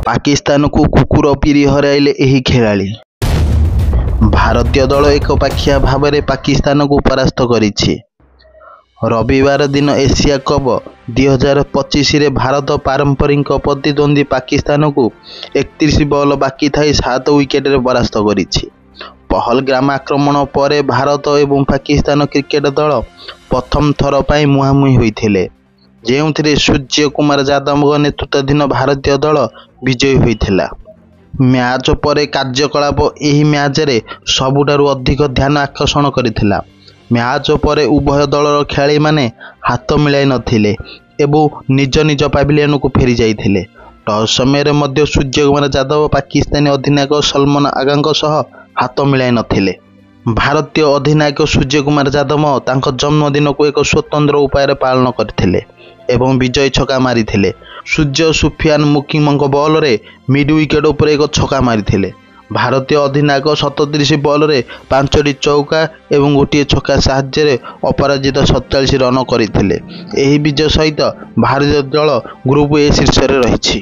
ପାକିସ୍ତାନକୁ କୁକୁର ପିରି ହରାଇଲେ ଏହି ଖେଳାଳି। ଭାରତୀୟ ଦଳ ଏକପାଖିଆ ଭାବରେ ପାକିସ୍ତାନକୁ ପରାସ୍ତ କରିଛି। ରବିବାର ଦିନ ଏସିଆ କପ୍ 2025ରେ ଭାରତ ପାରମ୍ପରିକ ପ୍ରତିଦ୍ୱନ୍ଦ୍ୱୀ ପାକିସ୍ତାନକୁ 31 ବଲ୍ ବାକି ଥାଇ 7 ୱିକେଟରେ ପରାସ୍ତ କରିଛି। ପହଲଗାମ ଆକ୍ରମଣ ପରେ ଭାରତ ଏବଂ ପାକିସ୍ତାନ କ୍ରିକେଟ ଦଳ ପ୍ରଥମ ଥର ପାଇଁ ମୁହାଁମୁହିଁ ହୋଇଥିଲେ, ଯେଉଁଥିରେ ସୂର୍ଯ୍ୟ କୁମାର ଯାଦବଙ୍କ ନେତୃତ୍ୱାଧୀନ ଭାରତୀୟ ଦଳ ବିଜୟୀ ହୋଇଥିଲା। ମ୍ୟାଚ୍ ପରେ କାର୍ଯ୍ୟକଳାପ ଏହି ମ୍ୟାଚ୍ରେ ସବୁଠାରୁ ଅଧିକ ଧ୍ୟାନ ଆକର୍ଷଣ କରିଥିଲା। ମ୍ୟାଚ୍ ପରେ ଉଭୟ ଦଳର ଖେଳାଳିମାନେ ହାତ ମିଳାଇ ନଥିଲେ ଏବଂ ନିଜ ନିଜ ପାଭିଲିୟନକୁ ଫେରି ଯାଇଥିଲେ। ଟସ୍ ସମୟରେ ମଧ୍ୟ ସୂର୍ଯ୍ୟ କୁମାର ଯାଦବ ପାକିସ୍ତାନୀ ଅଧିନାୟକ ସଲମାନ ଆଗାଙ୍କ ସହ ହାତ ମିଳାଇ ନଥିଲେ। ଭାରତୀୟ ଅଧିନାୟକ ସୂର୍ଯ୍ୟ କୁମାର ଯାଦବ ତାଙ୍କ ଜନ୍ମଦିନକୁ ଏକ ସ୍ୱତନ୍ତ୍ର ଉପାୟରେ ପାଳନ କରିଥିଲେ ଏବଂ ବିଜୟୀ ଛକା ମାରିଥିଲେ। ସୂର୍ଯ୍ୟ ସୁଫିଆନ ମୁକିମଙ୍କ ବଲରେ ମିଡ୍ ୱିକେଟ୍ ଉପରେ ଏକ ଛକା ମାରିଥିଲେ। ଭାରତୀୟ ଅଧିନାୟକ 37 ବଲରେ 5ଟି ଚୌକା ଏବଂ ଗୋଟିଏ ଛକା ସାହାଯ୍ୟରେ ଅପରାଜିତ 47 ରନ୍ କରିଥିଲେ। ଏହି ବିଜୟ ସହିତ ଭାରତୀୟ ଦଳ ଗ୍ରୁପ୍ ଏ ଶୀର୍ଷରେ ରହିଛି।